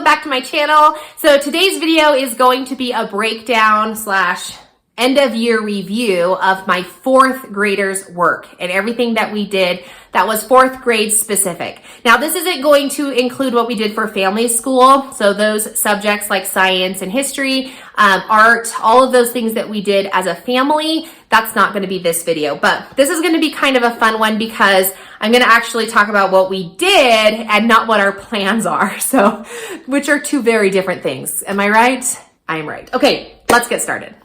welcome back to my channel. So today's video is going to be a breakdown slash end of year review of my fourth graders work and everything that we did that was fourth grade specific. Now this isn't going to include what we did for family school. So those subjects like science and history, art, all of those things that we did as a family, that's not going to be this video, but this is going to be kind of a fun one because I'm going to actually talk about what we did and not what our plans are. So, which are two very different things. Am I right? I'm right. Okay, let's get started.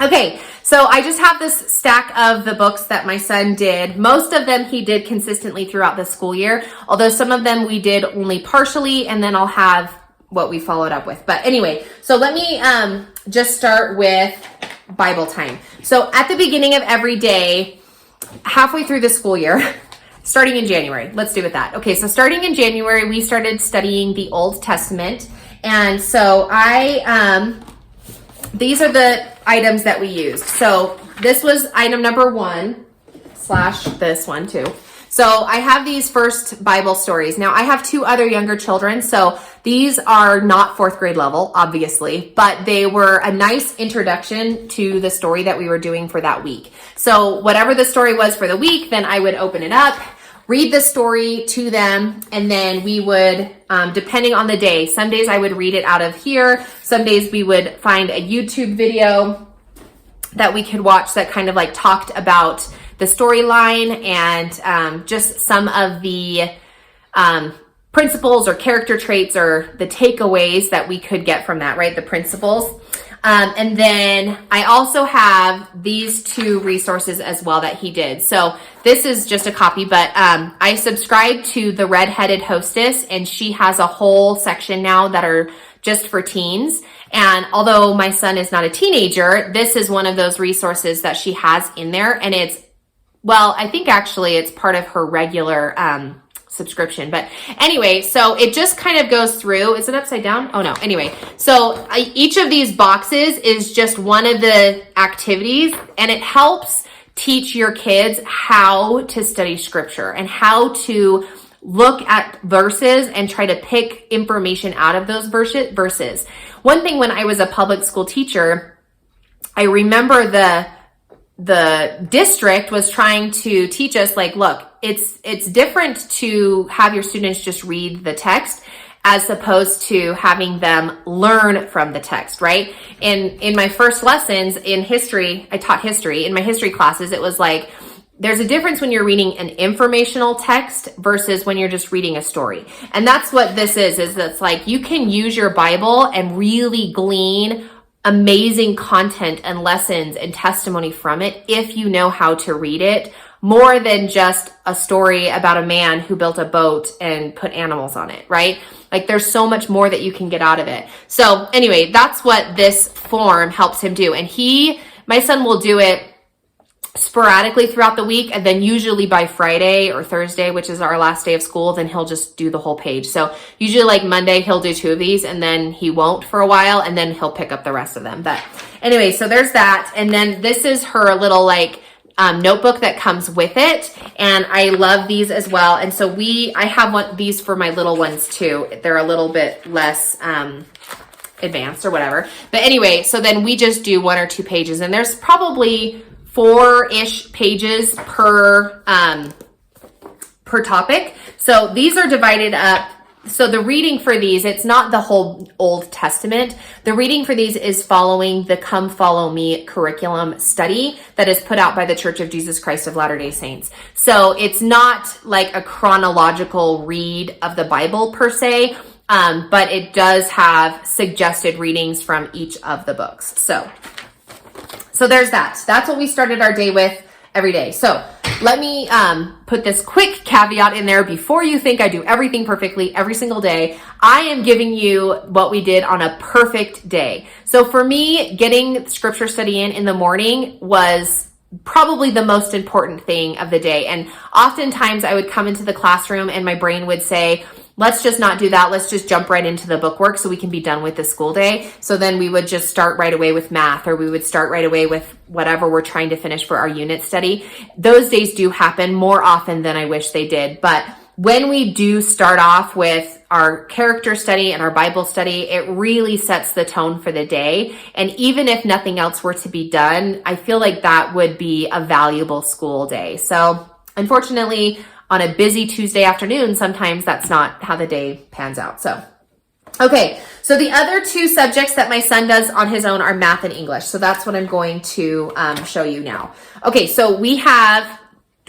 Okay, so I just have this stack of the books that my son did. Most of them he did consistently throughout the school year, although some of them we did only partially, and then I'll have what we followed up with. But anyway, so let me just start with Bible time. So at the beginning of every day, halfway through the school year, starting in January, let's do with that. Okay, so starting in January, we started studying the Old Testament. And so these are the items that we used. So this was item number 1 / this one too. So I have these first Bible stories. Now I have 2 other younger children, so these are not 4th grade level, obviously, but they were a nice introduction to the story that we were doing for that week. So whatever the story was for the week, then I would open it up, read the story to them, and then we would, depending on the day, some days I would read it out of here, some days we would find a YouTube video that we could watch that kind of like talked about the storyline and just some of the principles or character traits or the takeaways that we could get from that, right? The principles. And then I also have these 2 resources as well that he did. So this is just a copy, but I subscribe to the Redheaded Hostess, and she has a whole section now that are just for teens. And although my son is not a teenager, this is one of those resources that she has in there. And it's, well, I think actually it's part of her regular subscription. But anyway, so it just kind of goes through. Is it upside down? Oh no. Anyway, so each of these boxes is just one of the activities, and it helps teach your kids how to study scripture and how to look at verses and try to pick information out of those verses. One thing when I was a public school teacher, I remember the district was trying to teach us, like, look, it's different to have your students just read the text as opposed to having them learn from the text, right? And in my first lessons in history, I taught history. In my history classes, it was like, there's a difference when you're reading an informational text versus when you're just reading a story. And that's what this is it's like you can use your Bible and really glean amazing content and lessons and testimony from it if you know how to read it, more than just a story about a man who built a boat and put animals on it, right? Like there's so much more that you can get out of it. So anyway, that's what this form helps him do. And my son will do it sporadically throughout the week, and then usually by Friday or Thursday, which is our last day of school, then he'll just do the whole page. So usually like Monday, he'll do 2 of these, and then he won't for a while, and then he'll pick up the rest of them. But anyway, so there's that. And then this is her little like notebook that comes with it, and I love these as well. And so I have these for my little ones too. They're a little bit less advanced or whatever. But anyway, so then we just do 1 or 2 pages, and there's probably 4-ish pages per topic. So these are divided up. So the reading for these, it's not the whole Old Testament. The reading for these is following the Come Follow Me curriculum study that is put out by the Church of Jesus Christ of Latter-day Saints. So it's not like a chronological read of the Bible per se, but it does have suggested readings from each of the books. So there's that. That's what we started our day with every day. So let me put this quick caveat in there before you think I do everything perfectly every single day. I am giving you what we did on a perfect day. So for me, getting scripture study in the morning was probably the most important thing of the day. And oftentimes I would come into the classroom and my brain would say, let's just not do that. Let's just jump right into the bookwork so we can be done with the school day. So then we would just start right away with math, or we would start right away with whatever we're trying to finish for our unit study. Those days do happen more often than I wish they did. But when we do start off with our character study and our Bible study, it really sets the tone for the day. And even if nothing else were to be done, I feel like that would be a valuable school day. So unfortunately, on a busy Tuesday afternoon, sometimes that's not how the day pans out. So, okay. So the other two subjects that my son does on his own are math and English. So that's what I'm going to show you now. Okay. So we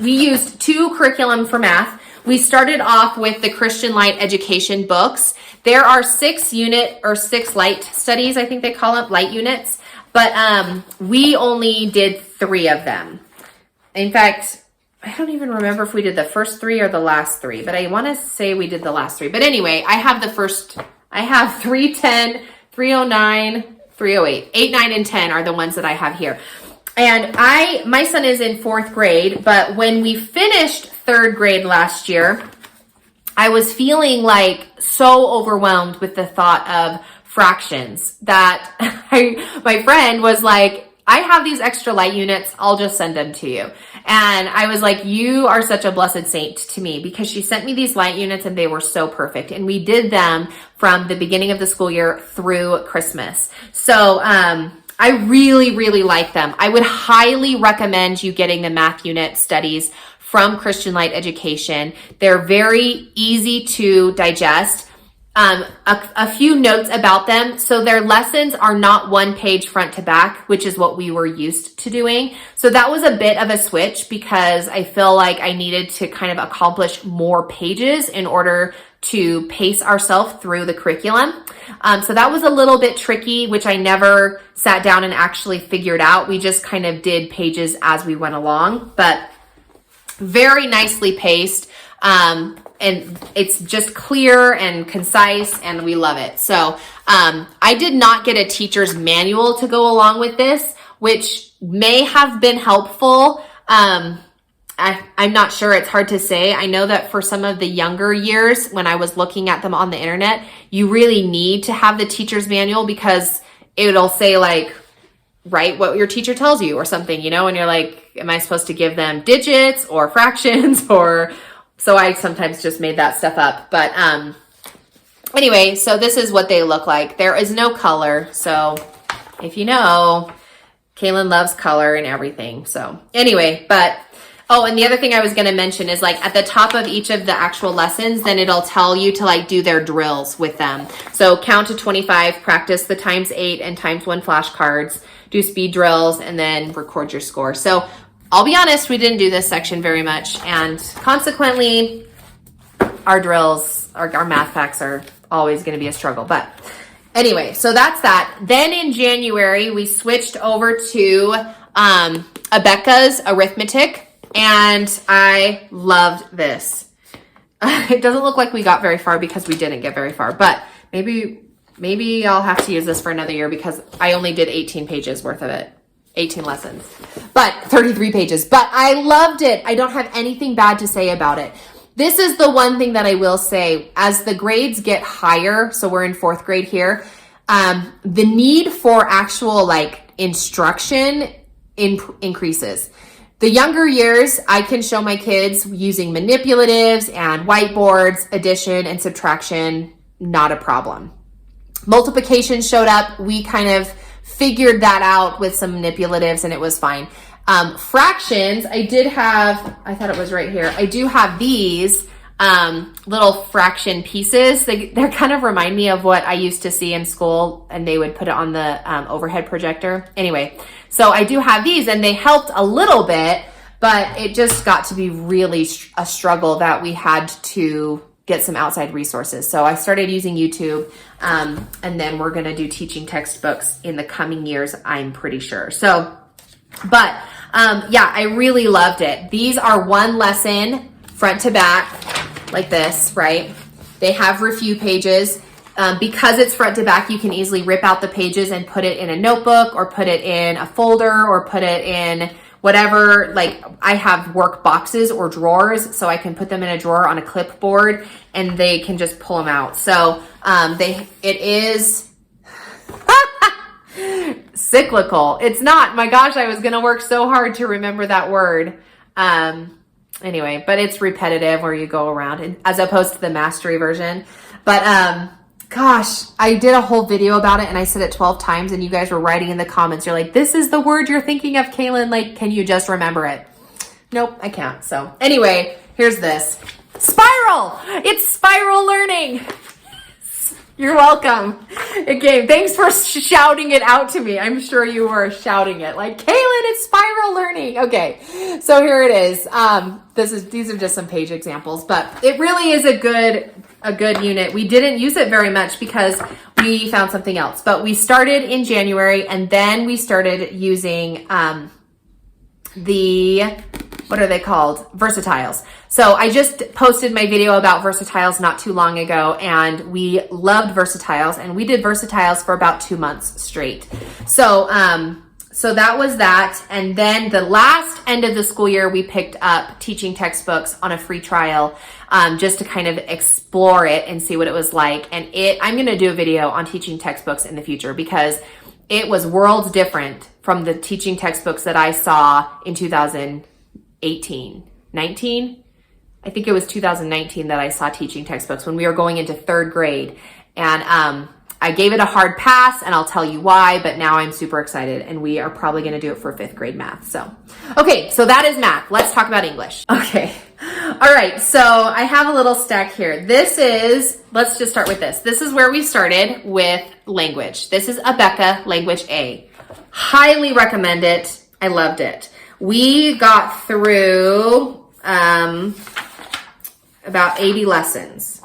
used two curriculum for math. We started off with the Christian Light Education books. There are 6 light studies, I think they call it, light units, but we only did 3 of them. In fact, I don't even remember if we did the first 3 or the last 3, but I want to say we did the last 3. But anyway, I have 310, 309, 308. 8, 9, and 10 are the ones that I have here. And my son is in 4th grade, but when we finished 3rd grade last year, I was feeling like so overwhelmed with the thought of fractions that my friend was like, I have these extra light units. I'll just send them to you. And I was like, you are such a blessed saint to me, because she sent me these light units and they were so perfect. And we did them from the beginning of the school year through Christmas. So, I really, really like them. I would highly recommend you getting the math unit studies from Christian Light Education. They're very easy to digest. A few notes about them. So their lessons are not 1 page front to back, which is what we were used to doing. So that was a bit of a switch, because I feel like I needed to kind of accomplish more pages in order to pace ourselves through the curriculum. So that was a little bit tricky, which I never sat down and actually figured out. We just kind of did pages as we went along, but very nicely paced. And it's just clear and concise, and we love it. So I did not get a teacher's manual to go along with this, which may have been helpful. I'm not sure. It's hard to say. I know that for some of the younger years, when I was looking at them on the internet, you really need to have the teacher's manual, because it'll say like, write what your teacher tells you or something, and you're like, am I supposed to give them digits or fractions or... So I sometimes just made that stuff up. But anyway, so this is what they look like. There is no color. So if you know, Kaylin loves color and everything. So anyway, and the other thing I was going to mention is, like, at the top of each of the actual lessons, then it'll tell you to like do their drills with them. So count to 25, practice the ×8 and ×1 flashcards, do speed drills, and then record your score. So I'll be honest, we didn't do this section very much, and consequently, our drills, our math facts are always going to be a struggle. But anyway, so that's that. Then in January, we switched over to Abeka's arithmetic, and I loved this. It doesn't look like we got very far, because we didn't get very far, but maybe I'll have to use this for another year, because I only did 18 pages worth of it. 18 lessons, but 33 pages, but I loved it. I don't have anything bad to say about it. This is the one thing that I will say, as the grades get higher, so we're in 4th grade here, the need for actual like instruction increases. The younger years, I can show my kids using manipulatives and whiteboards, addition and subtraction, not a problem. Multiplication showed up. We kind of figured that out with some manipulatives, and it was fine. Fractions, I thought it was right here. I do have these little fraction pieces. They kind of remind me of what I used to see in school, and they would put it on the overhead projector. Anyway, so I do have these, and they helped a little bit, but it just got to be really a struggle that we had to get some outside resources. So I started using YouTube, and then we're going to do teaching textbooks in the coming years, I'm pretty sure. So, but yeah, I really loved it. These are 1 lesson front to back like this, right? They have review pages. Because it's front to back, you can easily rip out the pages and put it in a notebook or put it in a folder or put it in whatever. Like I have work boxes or drawers, so I can put them in a drawer on a clipboard and they can just pull them out. So it is cyclical. It's not. My gosh, I was going to work so hard to remember that word. Anyway, but it's repetitive where you go around and as opposed to the mastery version. But gosh, I did a whole video about it and I said it 12 times and you guys were writing in the comments. You're like, this is the word you're thinking of, Kaylin. Like, can you just remember it? Nope, I can't. So anyway, here's this. Spiral! It's spiral learning. You're welcome. Okay, thanks for shouting it out to me. I'm sure you were shouting it like, Kaylin, it's spiral learning. Okay, so here it is. These are just some page examples, but it really is a good unit. We didn't use it very much because we found something else, but we started in January and then we started using what are they called? Versatiles. So I just posted my video about versatiles not too long ago and we loved versatiles and we did versatiles for about 2 months straight. So that was that. And then the last end of the school year, we picked up teaching textbooks on a free trial, just to kind of explore it and see what it was like. And I'm going to do a video on teaching textbooks in the future because it was worlds different from the teaching textbooks that I saw in 19. I think it was 2019 that I saw teaching textbooks when we were going into 3rd grade. And, I gave it a hard pass and I'll tell you why, but now I'm super excited and we are probably going to do it for 5th grade math. So, okay, so that is math. Let's talk about English. Okay. All right. So I have a little stack here. Let's just start with this. This is where we started with language. This is Abeka Language A. Highly recommend it. I loved it. We got through, about 80 lessons.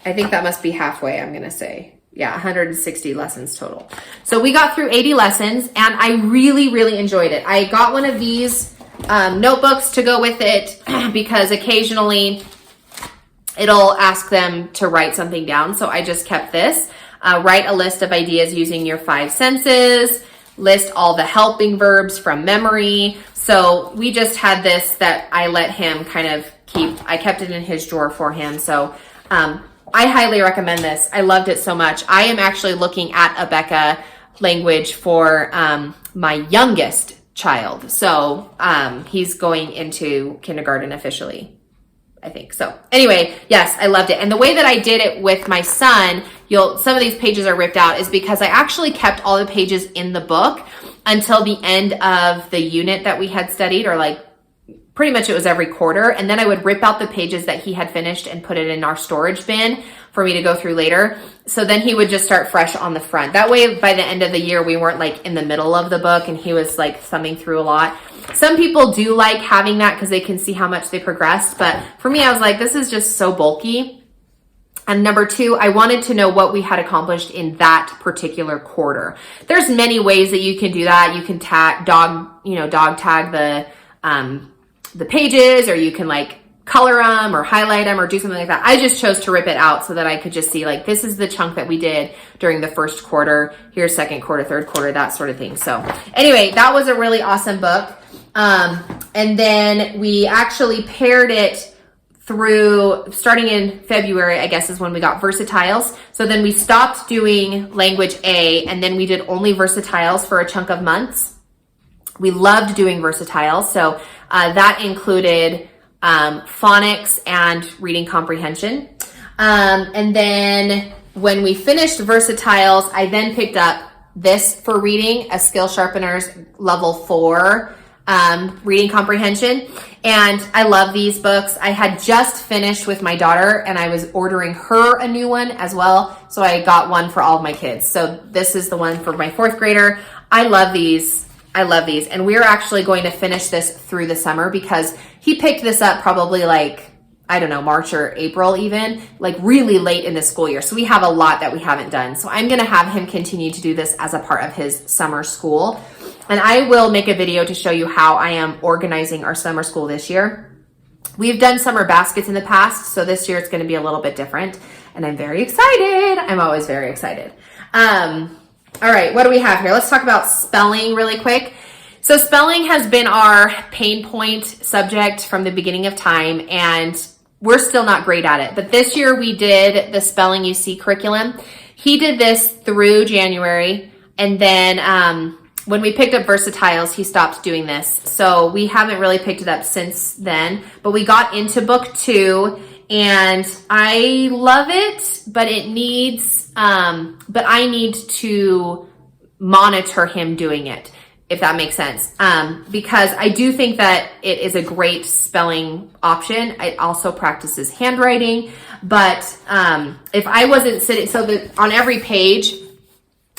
I think that must be halfway, I'm going to say. Yeah, 160 lessons total. So we got through 80 lessons and I really, really enjoyed it. I got one of these notebooks to go with it because occasionally it'll ask them to write something down. So I just kept this. Write a list of ideas using your 5 senses. List all the helping verbs from memory. So we just had this that I let him kind of keep. I kept it in his drawer for him. So I highly recommend this. I loved it so much. I am actually looking at Abeka language for my youngest child. So he's going into kindergarten officially, I think. So anyway, yes, I loved it. And the way that I did it with my son, some of these pages are ripped out, is because I actually kept all the pages in the book until the end of the unit that we had studied, or like pretty much it was every quarter. And then I would rip out the pages that he had finished and put it in our storage bin for me to go through later. So then he would just start fresh on the front. That way, by the end of the year, we weren't like in the middle of the book and he was like thumbing through a lot. Some people do like having that because they can see how much they progressed. But for me, I was like, this is just so bulky. And number 2, I wanted to know what we had accomplished in that particular quarter. There's many ways that you can do that. You can dog tag the pages, or you can like color them or highlight them or do something like that. I just chose to rip it out so that I could just see like, this is the chunk that we did during the first quarter. Here's second quarter, third quarter, that sort of thing. So anyway, that was a really awesome book. And then we actually paired it through, starting in February, I guess is when we got versatiles. So then we stopped doing language A and then we did only versatiles for a chunk of months. We loved doing versatiles. So that included phonics and reading comprehension. And then when we finished versatiles, I then picked up this for reading, a Skill Sharpeners Level 4 reading comprehension. And I love these books. I had just finished with my daughter and I was ordering her a new one as well. So I got one for all of my kids. So this is the one for my 4th grader. I love these. And we're actually going to finish this through the summer because he picked this up probably like, I don't know, March or April even, like really late in the school year. So we have a lot that we haven't done. So I'm going to have him continue to do this as a part of his summer school. And I will make a video to show you how I am organizing our summer school this year. We've done summer baskets in the past, so this year it's going to be a little bit different. and I'm very excited. I'm always very excited. All right, what do we have here? Let's talk about spelling really quick. So spelling has been our pain point subject from the beginning of time, and we're still not great at it. But this year we did the Spelling You See curriculum. He did this through January, and then when we picked up Versatiles, he stopped doing this. So we haven't really picked it up since then, but we got into book 2, and I love it, but it needs, but I need to monitor him doing it, if that makes sense. Because I do think that it is a great spelling option. It also practices handwriting, but if I wasn't sitting, so that on every page,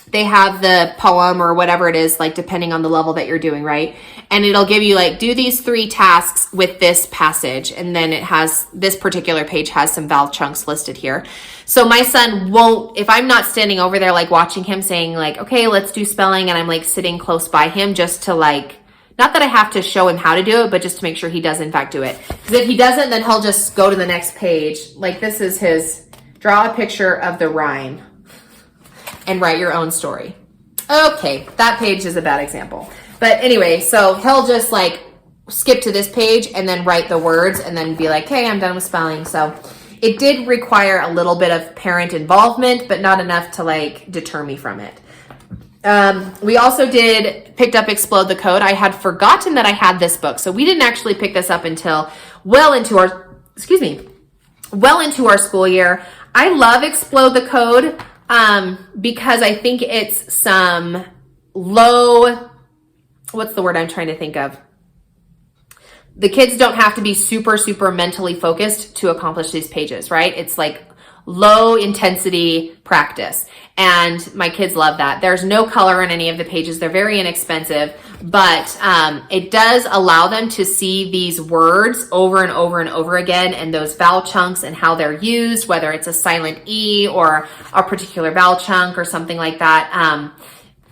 they have the poem or whatever it is, like depending on the level that you're doing, right? And it'll give you like, do these 3 tasks with this passage. And then it has, this particular page has some vowel chunks listed here. So my son won't, if I'm not standing over there, like watching him saying like, okay, let's do spelling. And I'm like sitting close by him just to like, not that I have to show him how to do it, but just to make sure he does in fact do it. Because if he doesn't, then he'll just go to the next page. Like this is his, draw a picture of the rhyme and write your own story. Okay, that page is a bad example. But anyway, so he'll just like skip to this page and then write the words and then be like, hey, I'm done with spelling. So it did require a little bit of parent involvement, but not enough to like deter me from it. We also picked up Explode the Code. I had forgotten that I had this book. So we didn't actually pick this up until well into our school year. I love Explode the Code. Because I think it's some low, what's the word I'm trying to think of? The kids don't have to be super, super mentally focused to accomplish these pages, right? It's like low intensity practice. And my kids love that. There's no color in any of the pages. They're very inexpensive, but it does allow them to see these words over and over and over again, and those vowel chunks and how they're used, whether it's a silent E or a particular vowel chunk or something like that,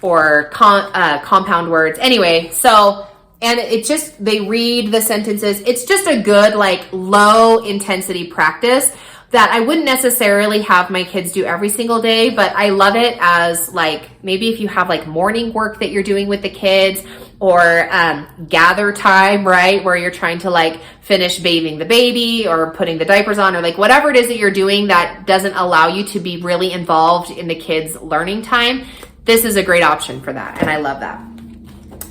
or compound words. Anyway, so, and it just, they read the sentences. It's just a good, like, low intensity practice that I wouldn't necessarily have my kids do every single day, but I love it as like, maybe if you have like morning work that you're doing with the kids, or gather time, right? Where you're trying to like finish bathing the baby or putting the diapers on, or like whatever it is that you're doing that doesn't allow you to be really involved in the kids' learning time. This is a great option for that, and I love that.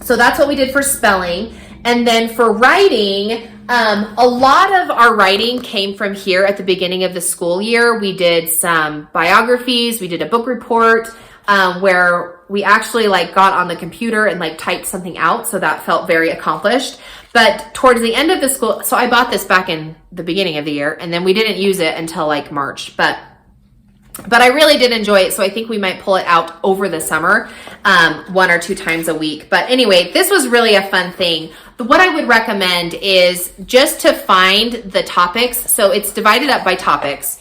So that's what we did for spelling. And then for writing, a lot of our writing came from here at the beginning of the school year. We did some biographies. We did a book report where we actually like got on the computer and like typed something out. So that felt very accomplished. But towards the end of the school, so I bought this back in the beginning of the year, and then we didn't use it until like March. But I really did enjoy it, so I think we might pull it out over the summer, 1 or 2 times a week. But anyway, this was really a fun thing. What I would recommend is just to find the topics. So it's divided up by topics.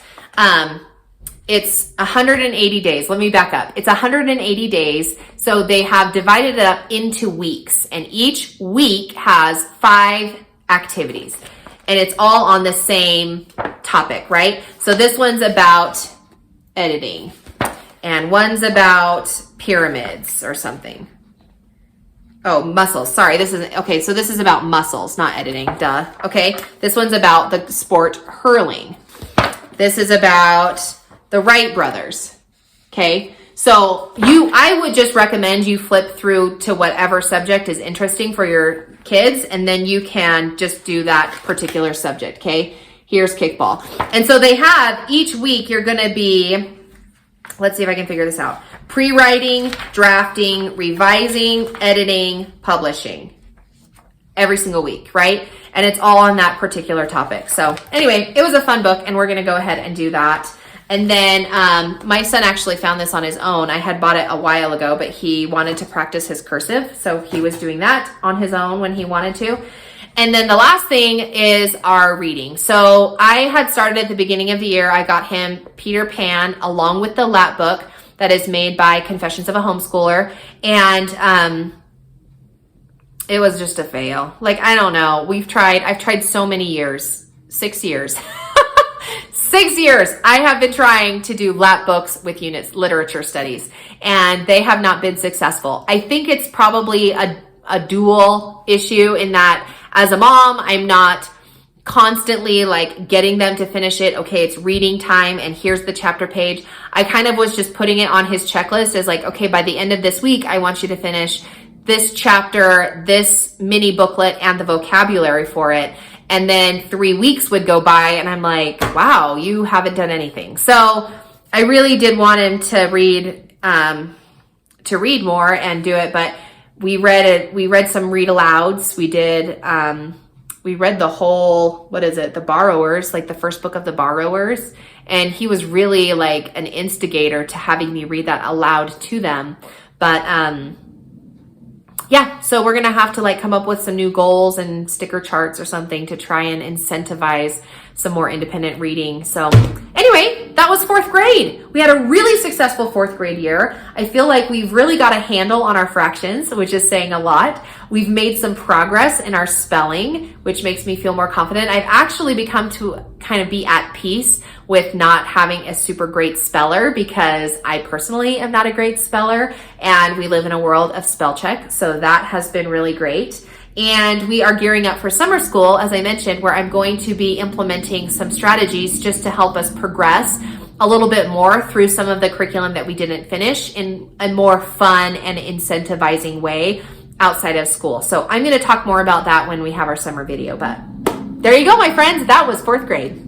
It's 180 days. Let me back up. It's 180 days. So they have divided it up into weeks, and each week has 5 activities, and it's all on the same topic, right? So this one's about editing, and one's about pyramids or something. Oh, muscles. Sorry, this isn't, okay, so this is about muscles, not editing, duh. Okay, this one's about the sport hurling. This is about the Wright brothers. Okay, so I would just recommend you flip through to whatever subject is interesting for your kids, and then you can just do that particular subject, okay? Here's kickball. And so they have, each week you're gonna be, let's see if I can figure this out. Pre-writing, drafting, revising, editing, publishing. Every single week, right? And it's all on that particular topic. So anyway, it was a fun book, and we're gonna go ahead and do that. And then my son actually found this on his own. I had bought it a while ago, but he wanted to practice his cursive. So he was doing that on his own when he wanted to. And then the last thing is our reading. So I had started at the beginning of the year. I got him Peter Pan along with the lap book that is made by Confessions of a Homeschooler. And it was just a fail. Like, I don't know. I've tried so many years, 6 years. 6 years I have been trying to do lap books with units, literature studies, and they have not been successful. I think it's probably a dual issue in that as a mom, I'm not constantly like getting them to finish it. Okay, it's reading time and here's the chapter page. I kind of was just putting it on his checklist as like, okay, by the end of this week, I want you to finish this chapter, this mini booklet, and the vocabulary for it. And then 3 weeks would go by and I'm like, wow, you haven't done anything. So I really did want him to read more and do it, but we read some read alouds. We read the whole, The Borrowers, like the first book of The Borrowers. And he was really like an instigator to having me read that aloud to them. But yeah, so we're gonna have to like come up with some new goals and sticker charts or something to try and incentivize some more independent reading. So anyway, that was 4th grade. We had a really successful 4th grade year. I feel like we've really got a handle on our fractions, which is saying a lot. We've made some progress in our spelling, which makes me feel more confident. I've actually become to kind of be at peace with not having a super great speller because I personally am not a great speller and we live in a world of spell check. So that has been really great. And we are gearing up for summer school, as I mentioned, where I'm going to be implementing some strategies just to help us progress a little bit more through some of the curriculum that we didn't finish in a more fun and incentivizing way outside of school. So I'm going to talk more about that when we have our summer video, but there you go, my friends. That was 4th grade.